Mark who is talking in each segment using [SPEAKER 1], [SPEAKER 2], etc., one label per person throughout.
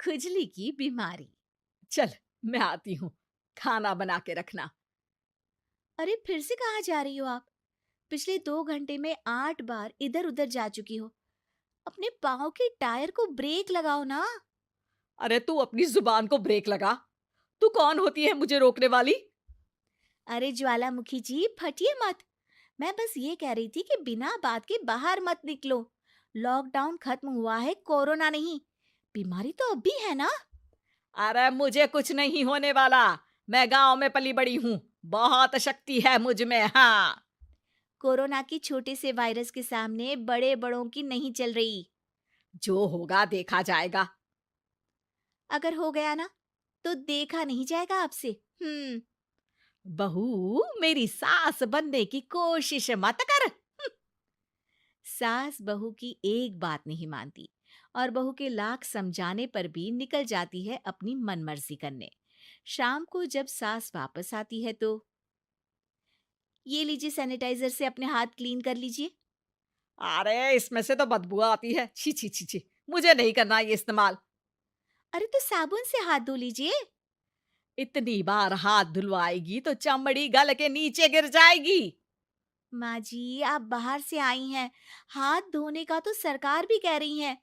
[SPEAKER 1] खुजली की बीमारी।
[SPEAKER 2] चल, मैं आती हूँ। खाना बना के रखना।
[SPEAKER 1] अरे फिर से कहाँ जा रही हो आप? पिछले 2 घंटे में 8 बार इधर उधर जा चुकी हो। अपने पाँव के टायर को ब्रेक लगाओ ना।
[SPEAKER 2] अरे तू अपनी जुबान को ब्रेक लगा। तू कौन होती है मुझे रोकने वाली?
[SPEAKER 1] अरे ज्वालामुखी जी, फटिए मत। मैं बस ये कह रही थी कि बिना बात के बाहर मत निकलो। लॉकडाउन खत्म हुआ है, कोरोना नहीं। बीमारी तो अब भी है ना।
[SPEAKER 2] अरे मुझे कुछ नहीं होने वाला। मैं गांव में पली बड़ी हूँ। बहुत शक्ति है मुझ में। हाँ।
[SPEAKER 1] कोरोना की छोटे से वायरस के सामने बड़े बड़ों की नहीं चल रही।
[SPEAKER 2] जो होगा देखा जाएगा।
[SPEAKER 1] अगर हो गया ना, तो देखा नहीं जाएगा आपसे।
[SPEAKER 2] बहू, मेरी सास बनने की कोशिश मत कर।
[SPEAKER 1] सास बहू की एक बात नहीं मानती और बहू के लाख समझाने पर भी निकल जाती है अपनी मनमर्जी करने। शाम को जब सास वापस आती है तो, ये लीजिए सैनिटाइजर से अपने हाथ क्लीन कर लीजिए।
[SPEAKER 2] अरे इसमें से तो बदबू आती है। छी छी छी छी। मुझे नहीं करना ये इस्तेमाल।
[SPEAKER 1] अरे तो साबुन से हाथ धो लीजिए।
[SPEAKER 2] इतनी बार हाथ धुलवाएगी तो चमड़ी गल के नीचे गिर जाएगी।
[SPEAKER 1] माँ जी, आप बाहर से आई हैं, हाथ धोने का तो सरकार भी कह रही है।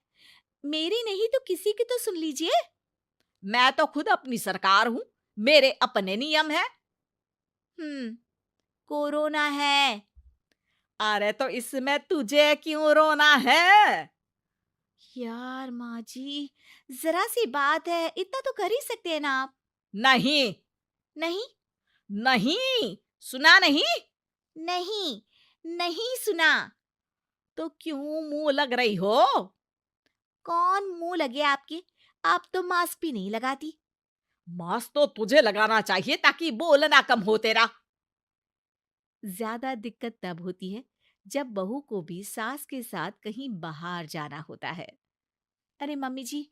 [SPEAKER 1] मेरी नहीं तो किसी की तो सुन लीजिए।
[SPEAKER 2] मैं तो खुद अपनी सरकार हूँ। मेरे अपने नियम है।
[SPEAKER 1] हम्म कोरोना है।
[SPEAKER 2] अरे तो इसमें तुझे क्यों रोना है?
[SPEAKER 1] यार माँ जी, जरा सी बात है, इतना तो कर ही सकते हैं ना आप।
[SPEAKER 2] नहीं।
[SPEAKER 1] नहीं।
[SPEAKER 2] नहीं। सुना नहीं?
[SPEAKER 1] नहीं। नहीं सुना।
[SPEAKER 2] तो क्यों मुंह लग रही हो?
[SPEAKER 1] कौन मुंह लगे आपके? आप तो मास्क भी नहीं लगाती।
[SPEAKER 2] मास्क तो तुझे लगाना चाहिए ताकि बोलना कम हो तेरा।
[SPEAKER 1] ज्यादा दिक्कत तब होती है जब बहू को भी सास के साथ कहीं बाहर जाना होता है। अरे मम्मी जी,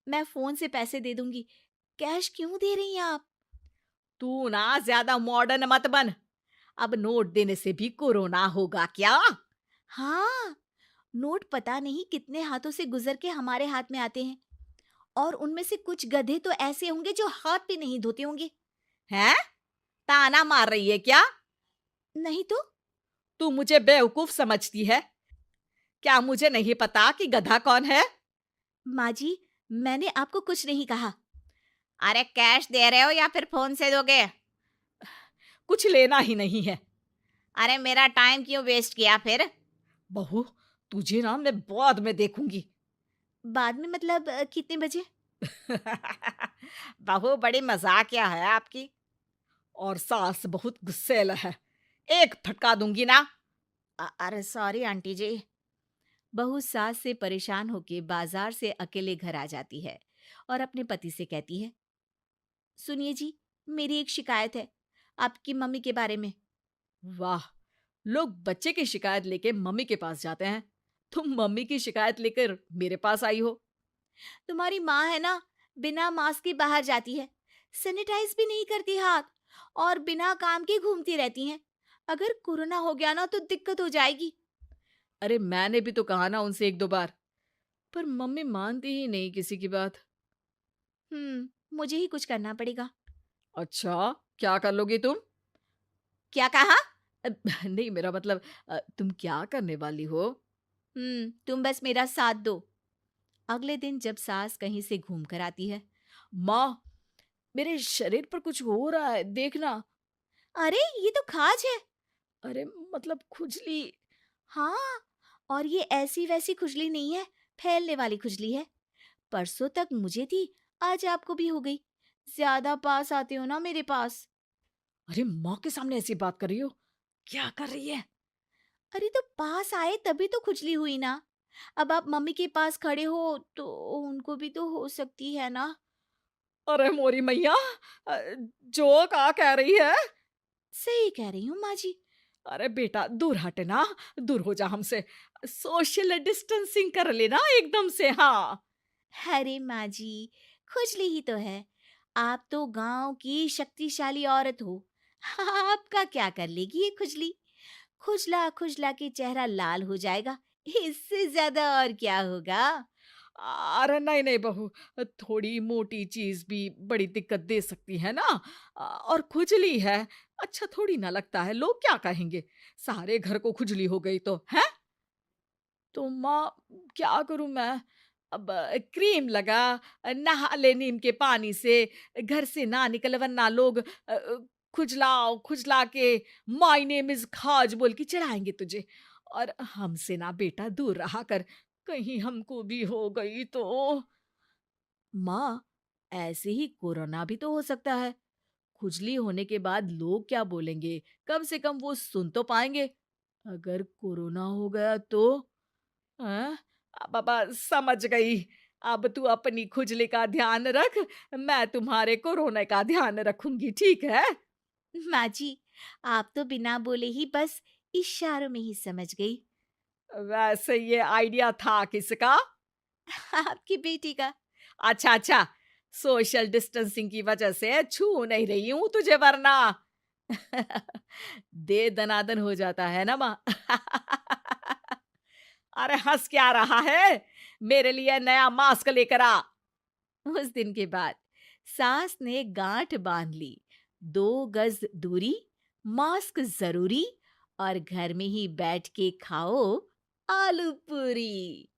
[SPEAKER 1] मैं फोन से पैसे दे दूंगी। कैश क्यों दे रही हैं आप?
[SPEAKER 2] तू ना ज्यादा मॉडर्न मत बन। अब नोट देने से भी कोरोना होगा क्या?
[SPEAKER 1] हाँ, नोट पता नहीं कितने हाथों से गुजर के हमारे हाथ में आते हैं, और उनमें से कुछ गधे तो ऐसे होंगे जो हाथ भी नहीं धोते होंगे।
[SPEAKER 2] हैं? ताना मार रही है क्या?
[SPEAKER 1] नहीं तो।
[SPEAKER 2] तू मुझे बेवकूफ समझती है? क्या मुझे नहीं पता कि गधा कौन है?
[SPEAKER 1] माँ जी, मैंने आपको कुछ नहीं कहा।
[SPEAKER 2] अरे कैश दे रहे हो या फिर फोन से दोगे? कुछ लेना ही नहीं है।
[SPEAKER 1] अरे मेरा टाइम क्यों वेस्ट किया फिर?
[SPEAKER 2] बहू, तुझे ना मैं बाद में देखूंगी।
[SPEAKER 1] बाद में मतलब कितने बजे?
[SPEAKER 2] बहू बड़ी मजाकिया है आपकी। और सास बहुत गुस्सेल है। एक फटका दूंगी ना।
[SPEAKER 1] अरे सॉरी आंटी जी। बहू सास से परेशान होके बाजार से अकेले घर आ जाती है और अपने पति से कहती है, सुनिए जी, मेरी एक शिकायत है आपकी मम्मी के बारे में।
[SPEAKER 2] वाह, लोग बच्चे की शिकायत लेके मम्मी के पास जाते हैं। तुम मम्मी की शिकायत लेकर मेरे पास आई हो।
[SPEAKER 1] तुम्हारी माँ है ना, बिना मास्क के बाहर जाती है, सैनिटाइज भी नहीं करती हाथ, और बिना काम के घूमती रहती हैं। अगर कोरोना हो गया ना तो दिक्कत हो जाएगी।
[SPEAKER 2] अरे मैंने भी तो कहा ना उनसे एक दो बार, पर मम्मी मानती ही नहीं किसी की बात।
[SPEAKER 1] मुझे ही कुछ करना पड़ेगा।
[SPEAKER 2] अच्छा, क्या कर लोगी तुम?
[SPEAKER 1] क्या कहा?
[SPEAKER 2] अ, नहीं, मेरा मतलब तुम क्या करने वाली हो?
[SPEAKER 1] तुम बस मेरा साथ दो। अगले दिन जब सास कहीं से घूम कर आती है,
[SPEAKER 2] माँ, मेरे शरीर पर कुछ हो रहा है, देखना।
[SPEAKER 1] अरे ये तो खाज है।
[SPEAKER 2] अरे मतलब खुजली।
[SPEAKER 1] हाँ, और ये ऐसी वैसी खुजली नहीं है, फैलने वाली खुजली है। परसों तक मुझे थी, आज आपको भी हो गई। ज्यादा पास आते हो ना मेरे पास।
[SPEAKER 2] अरे माँ के सामने ऐसी बात कर रही हो? क्या कर रही है?
[SPEAKER 1] अरे तो पास आए तभी तो खुजली हुई ना। अब आप मम्मी के पास खड़े हो तो उनको भी तो हो सकती है ना।
[SPEAKER 2] अरे मोरी मैया, अ, जो का कह रही है?
[SPEAKER 1] सही कह रही हूँ माँ जी।
[SPEAKER 2] अरे बेटा, दूर हट ना। दूर हो जा हमसे। सोशल डिस्टेंसिंग कर लेना एकदम से। हाँ।
[SPEAKER 1] अरे माँ जी, खुजली ही तो है। आप तो गांव की शक्तिशाली औरत हो। आपका क्या कर लेगी ये खुजली? खुजला खुजला के चेहरा लाल हो जाएगा, इससे ज्यादा और क्या होगा?
[SPEAKER 2] अरे नहीं नहीं बहू, थोड़ी मोटी चीज भी बड़ी दिक्कत दे सकती है ना। और खुजली है, अच्छा थोड़ी ना लगता है, लोग क्या कहेंगे, सारे घर को खुजली हो गई तो है। तो माँ, क्या करूं मैं? अब क्रीम लगा, नहा ले नीम के पानी से, घर से ना निकल वरना लोग खुजलाओ खुजला के माय नेम इज खाज बोल के चढ़ाएंगे तुझे। और हमसे ना बेटा दूर रहा कर, कहीं हमको भी हो गई तो।
[SPEAKER 1] माँ, ऐसे ही कोरोना भी तो हो सकता है। खुजली होने के बाद लोग क्या बोलेंगे? कम से कम वो सुन तो पाएंगे। अगर कोरोना हो गया तो?
[SPEAKER 2] हाँ, बाबा समझ गई। अब तू अपनी खुजली का ध्यान रख, मैं तुम्हारे कोरोना का ध्यान रखूंगी, ठीक है।
[SPEAKER 1] माँ जी, आप तो बिना बोले ही बस इशारों में ही समझ गई।
[SPEAKER 2] वैसे ये आइडिया था किसका?
[SPEAKER 1] आपकी बेटी का।
[SPEAKER 2] अच्छा अच्छा, सोशल डिस्टेंसिंग की वजह से छू नहीं रही हूं तुझे वरना। दे दनादन हो जाता है ना माँ। अरे हंस क्या रहा है, मेरे लिए नया मास्क लेकर आ।
[SPEAKER 1] उस दिन के बाद सास ने गांठ बांध ली। 2 गज दूरी, मास्क जरूरी, और घर में ही बैठ के खाओ आलू पूरी।